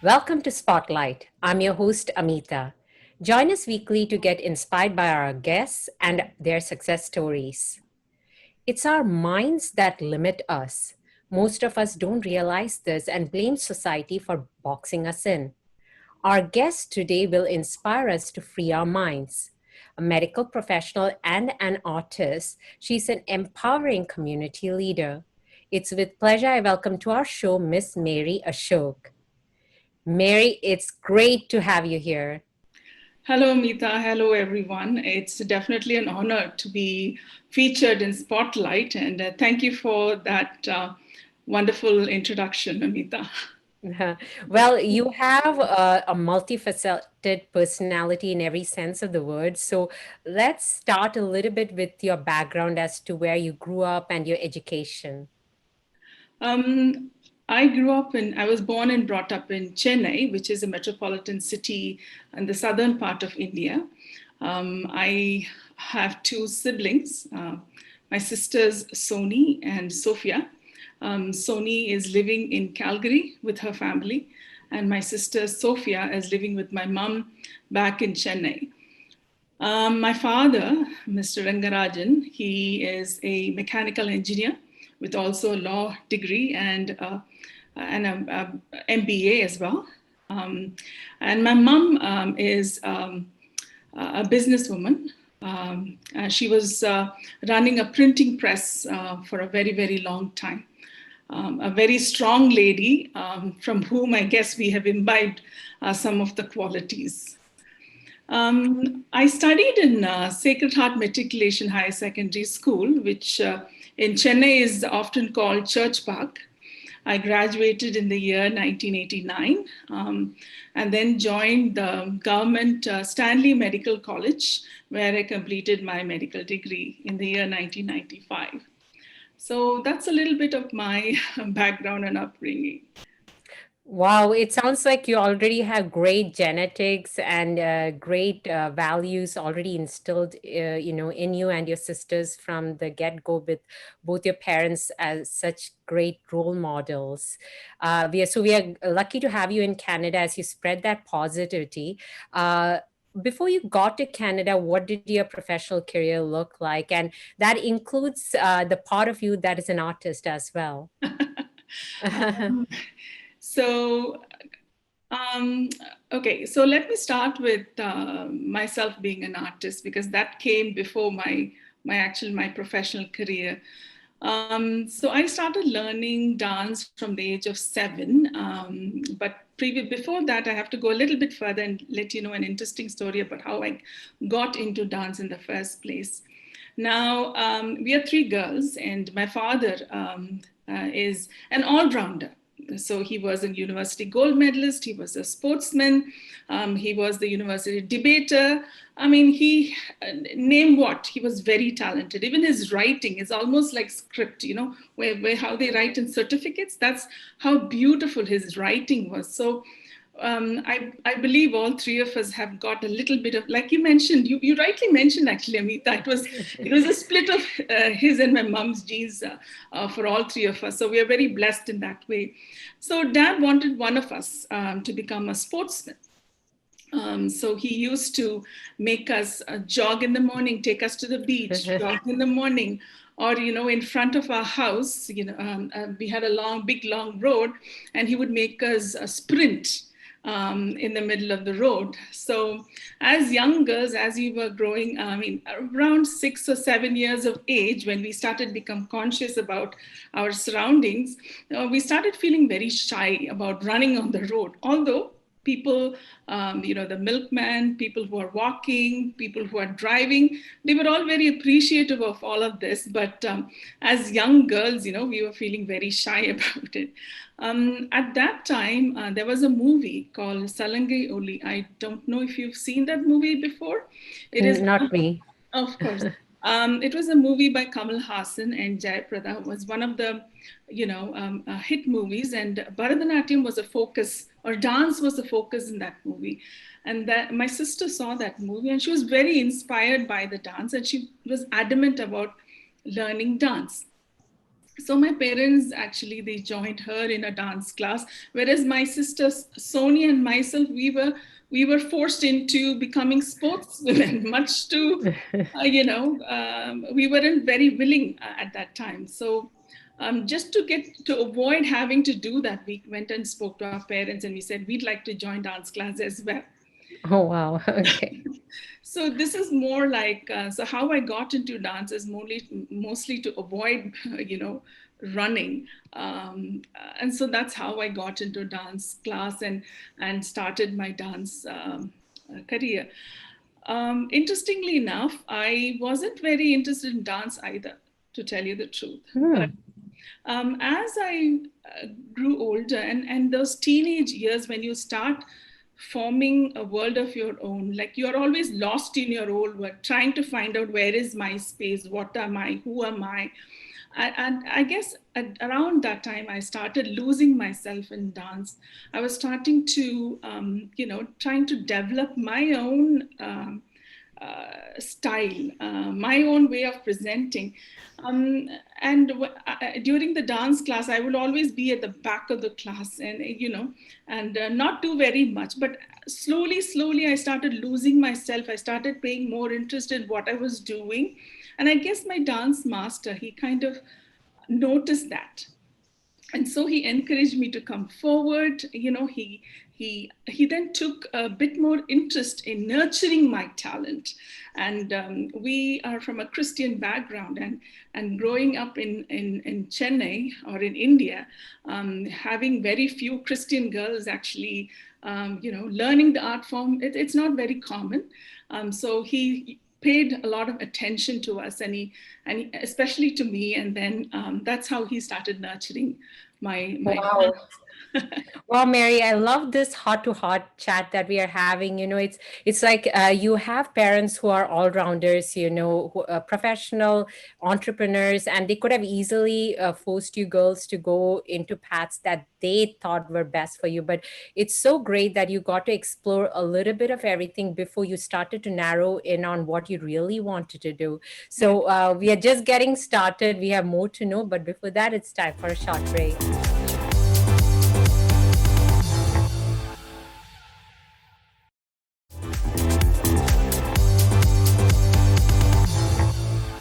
Welcome to Spotlight. I'm your host, Amitha. Join us weekly to get inspired by our guests and their success stories. It's our minds that limit us. Most of us don't realize this and blame society for boxing us in. Our guest today will inspire us to free our minds. A medical professional and an artist, she's an empowering community leader. It's with pleasure I welcome to our show Miss Mary Ashok. Mary, it's great to have you here. Hello, Amitha. Hello, everyone. It's definitely an honor to be featured in Spotlight, and thank you for that wonderful introduction, Amitha. Well, you have a multifaceted personality in every sense of the word. So let's start a little bit with your background as to where you grew up and your education. Um, I was born and brought up in Chennai, which is a metropolitan city in the southern part of India. I have two siblings, my sisters Soni and Sophia. Soni is living in Calgary with her family, and my sister Sophia is living with my mom back in Chennai. My father, Mr. Rangarajan, he is a mechanical engineer with also a law degree and MBA as well. And my mom is a businesswoman. She was running a printing press for a very, very long time. A very strong lady from whom I guess we have imbibed some of the qualities. I studied in Sacred Heart Matriculation Higher Secondary School, which in Chennai is often called Church Park. I graduated in the year 1989 and then joined the government Stanley Medical College, where I completed my medical degree in the year 1995. So that's a little bit of my background and upbringing. Wow, it sounds like you already have great genetics and great values already instilled, in you and your sisters from the get-go with both your parents as such great role models. We are lucky to have you in Canada as you spread that positivity. Before you got to Canada, what did your professional career look like? And that includes the part of you that is an artist as well. Um, so, um, okay, so let me start with myself being an artist because that came before my professional career. So I started learning dance from the age of 7, but before that, I have to go a little bit further and let you know an interesting story about how I got into dance in the first place. Now, we are three girls, and my father is an all rounder. So he was a university gold medalist, he was a sportsman, he was the university debater. I mean, he name what, he was very talented. Even his writing is almost like script, where how they write in certificates. That's how beautiful his writing was. So I believe all three of us have got a little bit of, like you mentioned, you rightly mentioned actually, Amita, it was a split of his and my mom's genes for all three of us. So we are very blessed in that way. So Dad wanted one of us to become a sportsman. So he used to make us jog in the morning, take us to the beach, jog in the morning, or in front of our house, we had a big long road, and he would make us a sprint in the middle of the road. So as young girls, as we were growing, I mean, around 6 or 7 years of age, when we started become conscious about our surroundings, we started feeling very shy about running on the road. Although people, the milkman, people who are walking, people who are driving, they were all very appreciative of all of this. But as young girls, we were feeling very shy about it. At that time, there was a movie called Salangai Oli. I don't know if you've seen that movie before. It is, Not me. of course. It was a movie by Kamal Hassan and Jayaprada. It was one of the, hit movies, and Bharatanatyam was a focus, or dance was the focus in that movie. And that my sister saw that movie, and she was very inspired by the dance, and she was adamant about learning dance. So my parents actually, they joined her in a dance class, whereas my sisters Sonia and myself, we were forced into becoming sportswomen, much to we weren't very willing at that time. So just to avoid having to do that, we went and spoke to our parents and we said we'd like to join dance class as well. Oh, wow. Okay. So this is more like, so how I got into dance is mostly to avoid running, and so that's how I got into dance class and started my dance career. Interestingly enough, I wasn't very interested in dance either, to tell you the truth. But Hmm. as I grew older, and those teenage years when you start forming a world of your own, like you're always lost in your old world, trying to find out where is my space, what am I, who am I. And I guess around that time, I started losing myself in dance. I was starting to, trying to develop my own style, my own way of presenting. Um, and during the dance class, I would always be at the back of the class, and not do very much. But slowly, I started losing myself. I started paying more interest in what I was doing. And I guess my dance master, he kind of noticed that, and so he encouraged me to come forward. He then took a bit more interest in nurturing my talent. And we are from a Christian background, and growing up in Chennai or in India, having very few Christian girls actually learning the art form, it's not very common. So he paid a lot of attention to us, and especially to me. And then that's how he started nurturing my Wow. Well, Mary, I love this heart to heart chat that we are having. It's like you have parents who are all rounders, professional entrepreneurs, and they could have easily forced you girls to go into paths that they thought were best for you. But it's so great that you got to explore a little bit of everything before you started to narrow in on what you really wanted to do. Yeah. So we are just getting started. We have more to know, but before that, it's time for a short break.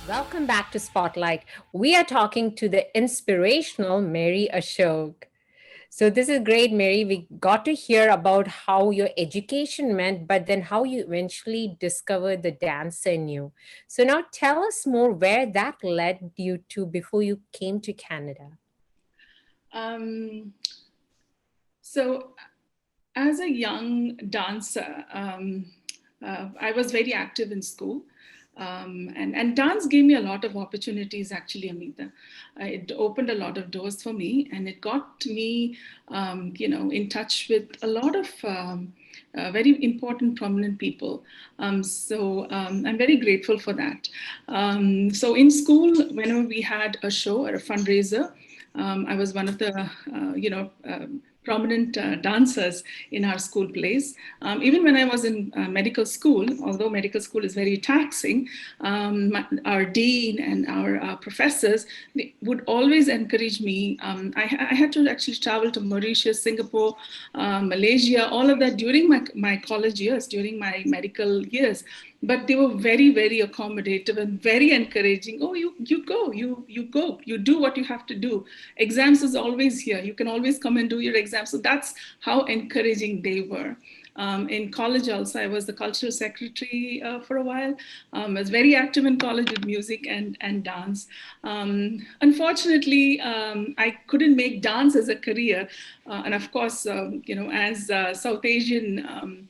Welcome back to Spotlight. We are talking to the inspirational Mary Ashok. So, this is great, Mary. We got to hear about how your education meant, but then how you eventually discovered the dance in you. So, now tell us more where that led you to before you came to Canada. um, so as a young dancer, I was very active in school. And dance gave me a lot of opportunities, actually, Amita. It opened a lot of doors for me, and it got me, in touch with a lot of very important, prominent people. So I'm very grateful for that. So in school, whenever we had a show or a fundraiser, I was one of the, prominent dancers in our school plays. Even when I was in medical school, although medical school is very taxing, our dean and our professors, they would always encourage me. I had to actually travel to Mauritius, Singapore, Malaysia, all of that during my college years, during my medical years. But they were very, very accommodative and very encouraging. Oh, you go, you go, you do what you have to do. Exams is always here. You can always come and do your exams. So that's how encouraging they were. In college also, I was the cultural secretary for a while. I was very active in college with music and dance. Unfortunately, I couldn't make dance as a career. And of course, as South Asian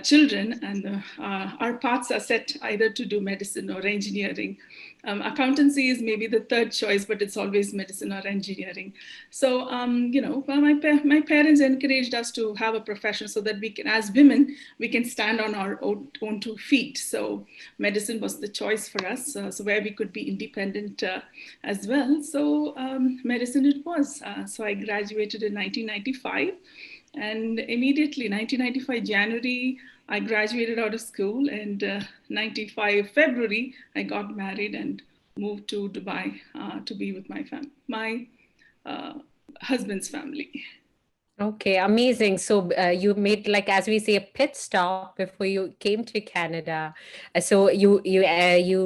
children, and our paths are set either to do medicine or engineering. Accountancy is maybe the third choice, but it's always medicine or engineering. So, well, my parents encouraged us to have a profession so that we can, as women, we can stand on our own 2 feet. So medicine was the choice for us, so where we could be independent as well. So medicine it was. So I graduated in 1995. And immediately, 1995 January, I graduated out of school, and 95 February, I got married, and moved to Dubai to be with my uh, husband's family. Okay, amazing. So you made, like, as we say, a pit stop before you came to Canada. So you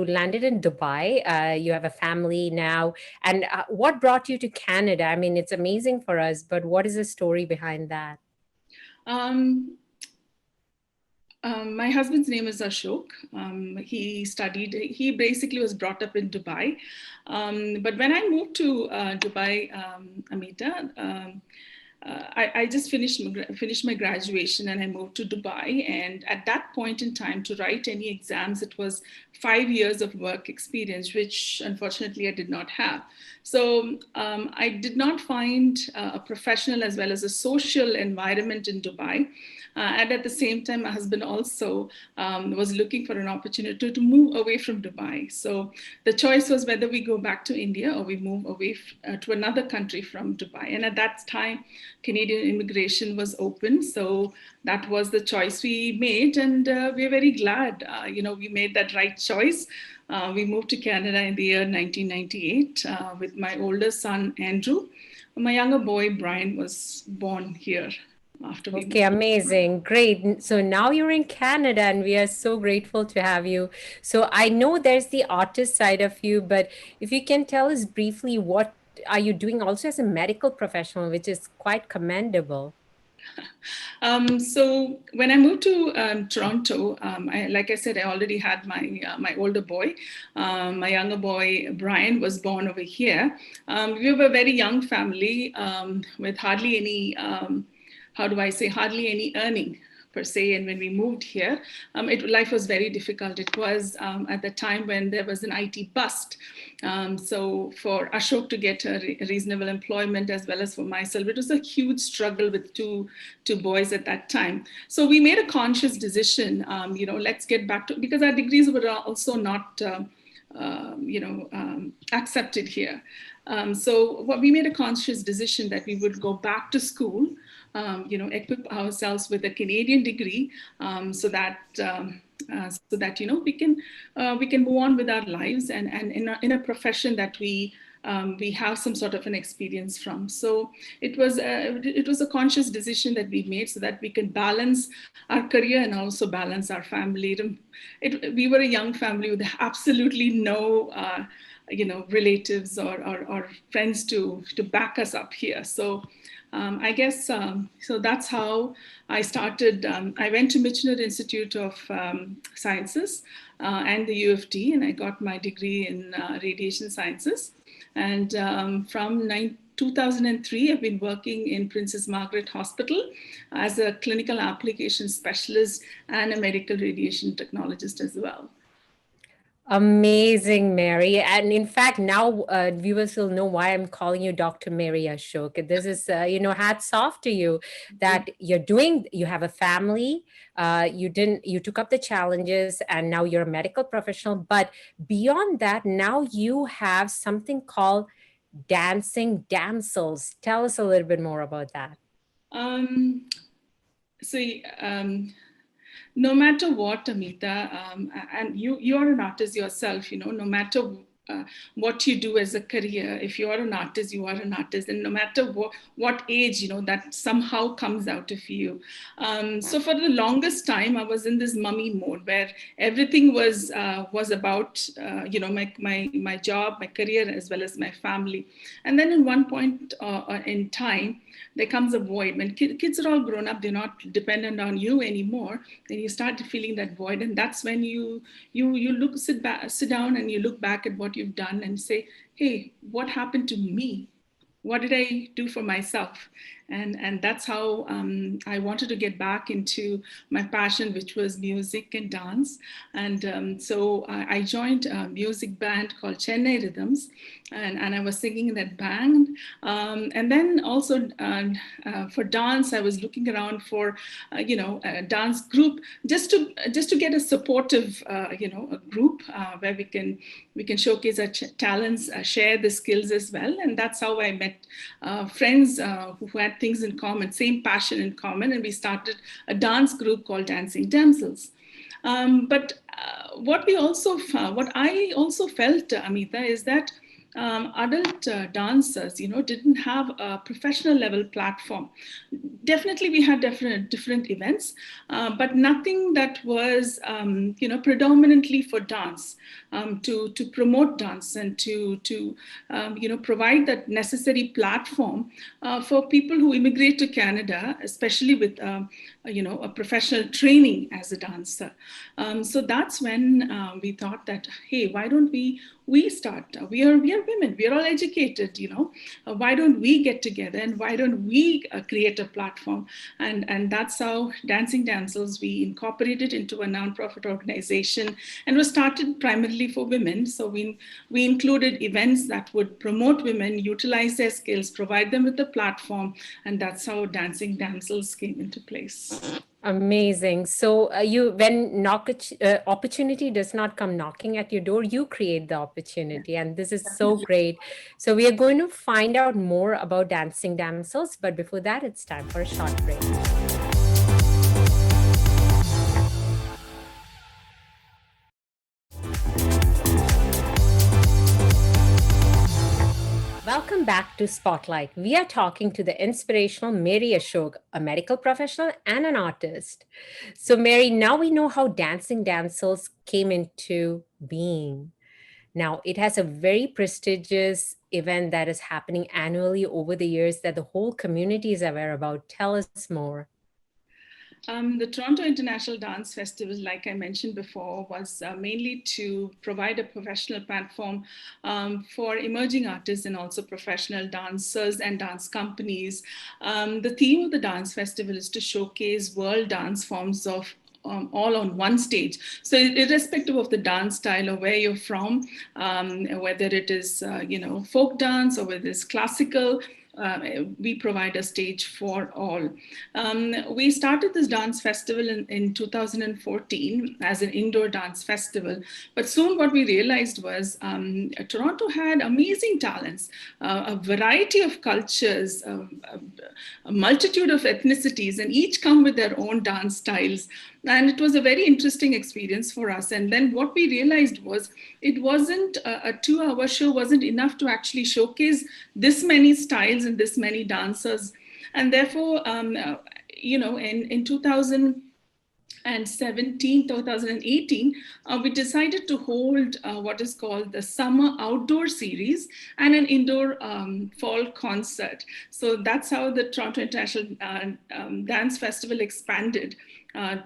landed in Dubai. You have a family now, and what brought you to Canada? I mean, it's amazing for us, but what is the story behind that? Um, my husband's name is Ashok. He basically was brought up in Dubai. But when I moved to Dubai, Amita, I just finished my graduation and I moved to Dubai. And at that point in time, to write any exams, it was 5 years of work experience, which unfortunately I did not have. So I did not find a professional as well as a social environment in Dubai. And at the same time, my husband also was looking for an opportunity to move away from Dubai. So the choice was whether we go back to India or we move away to another country from Dubai. And at that time, Canadian immigration was open. So that was the choice we made. And we're very glad, we made that right choice. We moved to Canada in the year 1998 with my older son, Andrew. My younger boy, Brian, was born here after we Okay, moved. amazing. Great. So now you're in Canada and we are so grateful to have you. So I know there's the artist side of you, but if you can tell us briefly, what are you doing also as a medical professional, which is quite commendable. So when I moved to Toronto, like I said, I already had my older boy. My younger boy Brian was born over here. We were a very young family with hardly any, how do I say, hardly any earning per se. And when we moved here, life was very difficult. It was at the time when there was an IT bust. So for Ashok to get a reasonable employment as well as for myself, it was a huge struggle with two boys at that time. So we made a conscious decision, let's get back to, because our degrees were also not accepted here. So what we made a conscious decision that we would go back to school, equip ourselves with a Canadian degree, so that we can move on with our lives and in a profession that we have some sort of an experience from. So it was a conscious decision that we made so that we can balance our career and also balance our family. We were a young family with absolutely no relatives or friends to back us up here. So I guess so that's how I started. I went to Michener Institute of Sciences and the U of T, and I got my degree in radiation sciences. And from 2003, I've been working in Princess Margaret Hospital as a clinical application specialist and a medical radiation technologist as well. Amazing, Mary. And in fact, now viewers will know why I'm calling you Dr. Mary Ashok. This is, hats off to you that you have a family, you took up the challenges and now you're a medical professional. But beyond that, now you have something called Dancing Damsels. Tell us a little bit more about that. Um, so no matter what, Amitha, and you are an artist yourself, no matter what you do as a career, if you are an artist, you are an artist, and no matter what age, that somehow comes out of you. So for the longest time, I was in this mummy mode where everything was about my job, my career, as well as my family. And then in one point in time, there comes a void. When kids are all grown up, they're not dependent on you anymore. Then you start feeling that void, and that's when you sit down and you look back at what you've done and say, hey, what happened to me? What did I do for myself? And that's how I wanted to get back into my passion, which was music and dance. And so I joined a music band called Chennai Rhythms, and I was singing in that band. And then also for dance, I was looking around for a dance group just to get a supportive a group where we can showcase our talents, share the skills as well. And that's how I met friends who had things in common, same passion in common, and we started a dance group called Dancing Damsels. But what I also felt, Amitha, is that adult dancers, didn't have a professional level platform. Definitely, we had different events, but nothing that was, predominantly for dance, to promote dance and to provide that necessary platform for people who immigrate to Canada, especially with a professional training as a dancer. So that's when we thought that, hey, why don't we start? We are women. We are all educated. Why don't we get together and why don't we create a platform? And that's how Dancing Damsels, we incorporated into a nonprofit organization and was started primarily for women. So we included events that would promote women, utilize their skills, provide them with a platform, and that's how Dancing Damsels came into place. Amazing. So when opportunity does not come knocking at your door, you create the opportunity, and this is so great. So we are going to find out more about Dancing Damsels, but before that, it's time for a short break. Welcome back to Spotlight. We are talking to the inspirational Mary Ashok, a medical professional and an artist. So, Mary, now we know how Dancing Damsels came into being. Now, it has a very prestigious event that is happening annually over the years that the whole community is aware about. Tell us more. The Toronto International Dance Festival, like I mentioned before, was mainly to provide a professional platform for emerging artists and also professional dancers and dance companies. The theme of the dance festival is to showcase world dance forms of all on one stage. So irrespective of the dance style or where you're from, whether it is, folk dance or whether it's classical, we provide a stage for all. We started this dance festival in 2014 as an indoor dance festival, but soon what we realized was Toronto had amazing talents, a variety of cultures, a multitude of ethnicities, and each come with their own dance styles. And it was a very interesting experience for us. And then what we realized was it wasn't a 2-hour show wasn't enough to actually showcase this many styles and this many dancers. And therefore, in 2018, we decided to hold what is called the Summer Outdoor Series and an indoor fall concert. So that's how the Toronto International Dance Festival expanded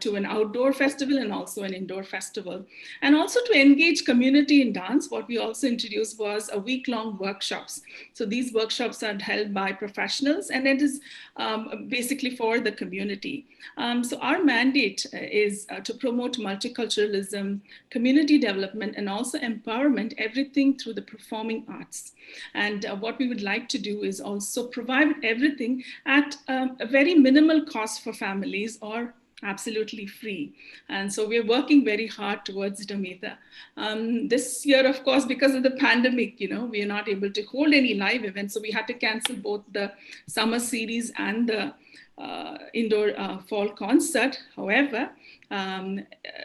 to an outdoor festival and also an indoor festival. And also to engage community in dance, what we also introduced was a week-long workshops. So these workshops are held by professionals and it is basically for the community. So our mandate is to promote multiculturalism, community development, and also empowerment, everything through the performing arts. And what we would like to do is also provide everything at a very minimal cost for families or absolutely free. And so we're working very hard towards it, Amitha. This year, of course, because of the pandemic, we are not able to hold any live events. So we had to cancel both the summer series and the indoor fall concert. However,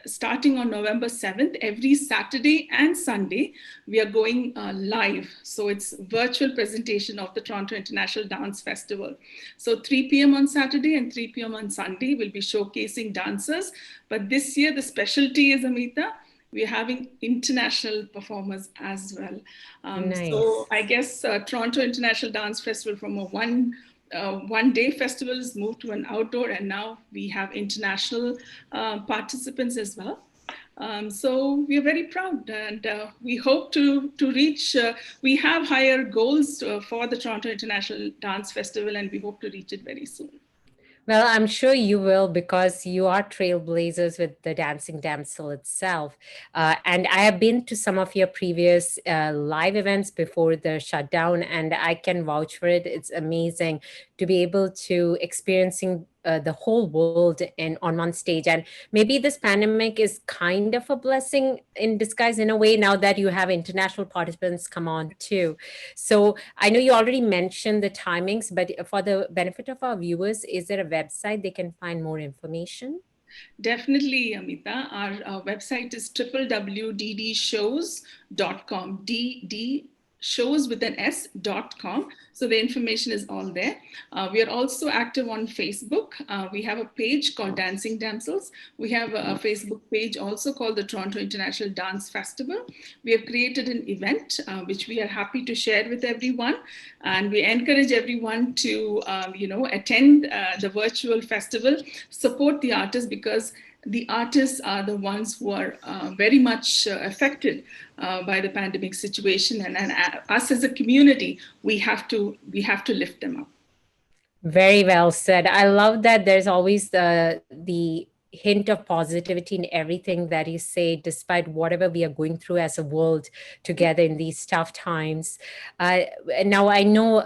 starting on November 7th, every Saturday and Sunday, we are going live. So it's virtual presentation of the Toronto International Dance Festival. So 3 p.m. on Saturday and 3 p.m. on Sunday, we'll be showcasing dancers. But this year, the specialty is, Amitha, we're having international performers as well. Nice. So I guess Toronto International Dance Festival from a one-day festivals moved to an outdoor, and now we have international participants as well. So we are very proud, and we hope to reach. We have higher goals for the Toronto International Dance Festival, and we hope to reach it very soon. Well, I'm sure you will because you are trailblazers with the Dancing Damsel itself. And I have been to some of your previous live events before the shutdown, and I can vouch for it. It's amazing to be able to experiencing the whole world on one stage. And maybe this pandemic is kind of a blessing in disguise in a way now that you have international participants come on too. So I know you already mentioned the timings, but for the benefit of our viewers, is there a website they can find more information? Definitely, Amitha. Our website is www.ddshows.com. Shows with an s.com. So the information is all there. We are also active on Facebook. We have a page called Dancing Damsels. We have a Facebook page also called the Toronto International Dance Festival. We have created an event which we are happy to share with everyone, and we encourage everyone to attend the virtual festival, support the artists, because the artists are the ones who are very much affected by the pandemic situation, and us as a community, we have to lift them up. Very well said. I love that there's always the hint of positivity in everything that you say, despite whatever we are going through as a world together in these tough times. And now I know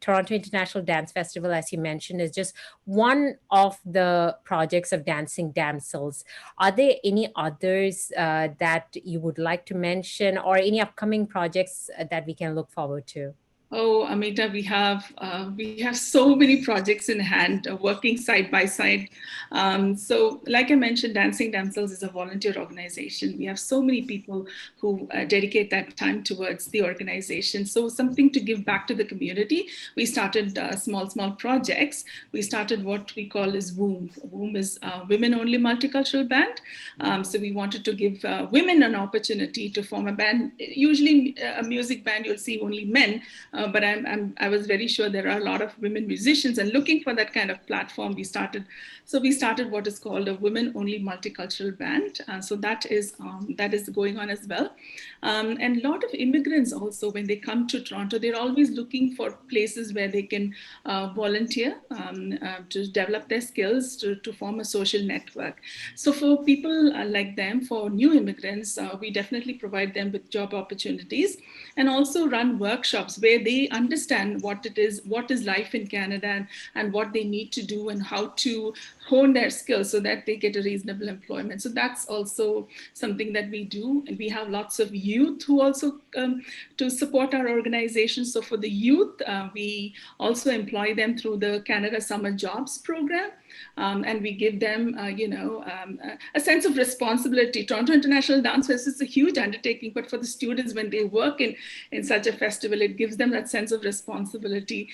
Toronto International Dance Festival, as you mentioned, is just one of the projects of Dancing Damsels. Are there any others that you would like to mention, or any upcoming projects that we can look forward to? Oh, Amita, we have so many projects in hand, working side by side. So, like I mentioned, Dancing Damsels is a volunteer organization. We have so many people who dedicate that time towards the organization. So, something to give back to the community. We started small projects. We started what we call as WOOM. WOOM is Women Only Multicultural Band. So, we wanted to give women an opportunity to form a band. Usually, a music band, you'll see only men. But I was very sure there are a lot of women musicians, and looking for that kind of platform, we started what is called a women-only multicultural band. So that is going on as well. And a lot of immigrants also, when they come to Toronto, they're always looking for places where they can volunteer to develop their skills, to form a social network. So for people like them, for new immigrants, we definitely provide them with job opportunities, and also run workshops where they understand what is life in Canada, and what they need to do, and how to hone their skills so that they get a reasonable employment. So that's also something that we do. And we have lots of youth who also to support our organization. So for the youth, we also employ them through the Canada Summer Jobs Program. And we give them, a sense of responsibility. Toronto International Dance Fest is a huge undertaking, but for the students, when they work in such a festival, it gives them that sense of responsibility.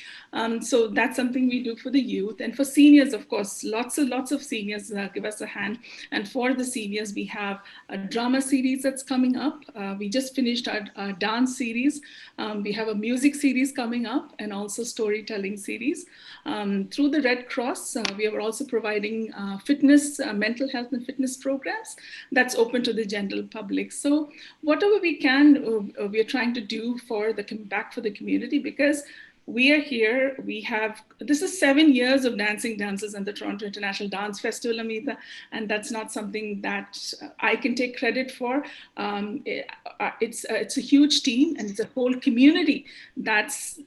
So that's something we do for the youth. And for seniors, of course, lots of seniors give us a hand. And for the seniors, we have a drama series that's coming up. We just finished our dance series. We have a music series coming up, and also storytelling series. Through the Red Cross, we are also providing fitness, mental health and fitness programs that's open to the general public. So whatever we can, we are trying to do for the back for the community, because we are here. This is 7 years of Dancing Dances and the Toronto International Dance Festival, Amitha, and that's not something that I can take credit for. It's a huge team, and it's a whole community that's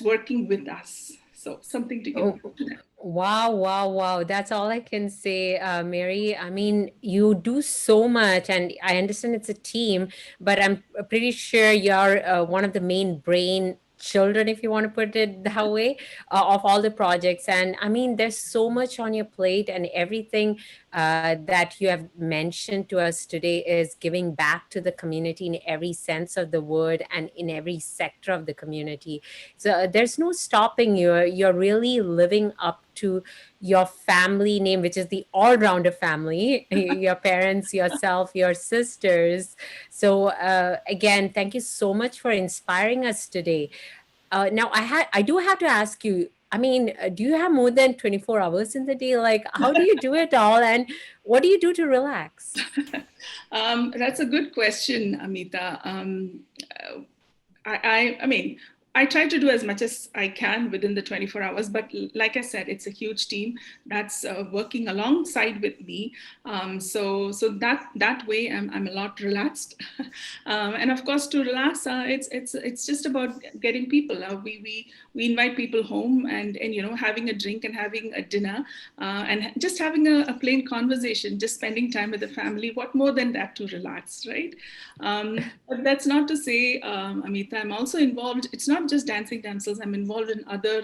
working with us. So something to give to them. Wow. That's all I can say, Mary. I mean, you do so much, and I understand it's a team, but I'm pretty sure you're one of the main brain children, if you want to put it that way, of all the projects. And I mean, there's so much on your plate, and everything that you have mentioned to us today is giving back to the community in every sense of the word, and in every sector of the community. So there's no stopping you. You're really living up to your family name, which is the all-rounder family, your parents, yourself, your sisters. So again, thank you so much for inspiring us today. Now I do have to ask you, I mean, do you have more than 24 hours in the day? Like, how do you do it all, and what do you do to relax? That's a good question, Amita. I mean, I try to do as much as I can within the 24 hours, but like I said, it's a huge team that's working alongside with me. So that way, I'm a lot relaxed. And of course, to relax, it's just about getting people. We invite people home, and having a drink and having a dinner, and just having a plain conversation, just spending time with the family. What more than that to relax, right? But that's not to say, Amita, I'm also involved. It's not just Dancing Damsels. I'm involved in other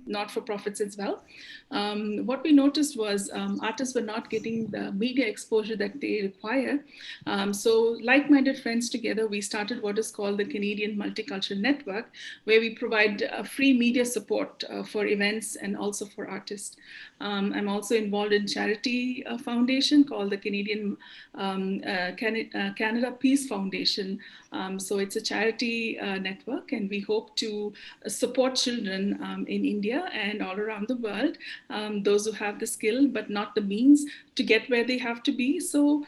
not-for-profits as well. What we noticed was artists were not getting the media exposure that they require. So like-minded friends together, we started what is called the Canadian Multicultural Network, where we provide free media support for events and also for artists. I'm also involved in charity foundation called the Canada Peace Foundation. So it's a charity network, and we hope to support children in India and all around the world, those who have the skill but not the means to get where they have to be. So,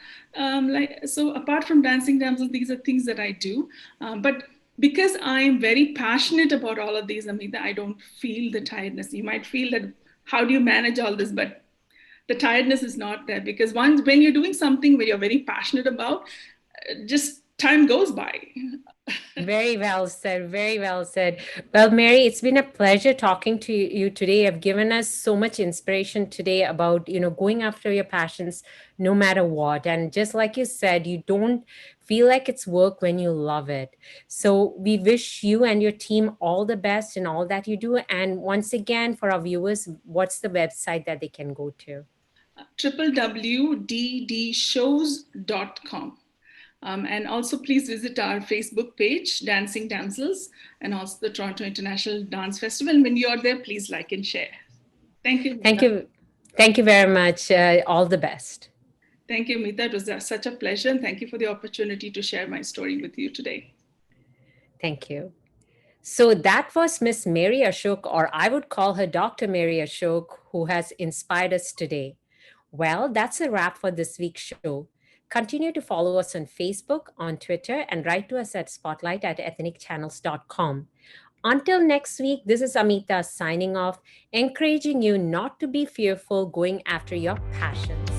so apart from Dancing Damsels, these are things that I do. But because I'm very passionate about all of these, Amitha, I don't feel the tiredness. You might feel that, how do you manage all this? But the tiredness is not there, because when you're doing something where you're very passionate about, just time goes by. Very well said. Very well said. Well, Mary, it's been a pleasure talking to you today. You've given us so much inspiration today about, going after your passions no matter what. And just like you said, you don't feel like it's work when you love it. So we wish you and your team all the best in all that you do. And once again, for our viewers, what's the website that they can go to? www.ddshows.com. And also, please visit our Facebook page, Dancing Damsels, and also the Toronto International Dance Festival. And when you're there, please like and share. Thank you, Thank Mita. you. Thank you very much. All the best. Thank you, Mita. It was such a pleasure. And thank you for the opportunity to share my story with you today. Thank you. So that was Miss Mary Ashok, or I would call her Dr. Mary Ashok, who has inspired us today. Well, that's a wrap for this week's show. Continue to follow us on Facebook, on Twitter, and write to us at spotlight@ethnicchannels.com. Until next week, this is Amitha signing off, encouraging you not to be fearful going after your passions.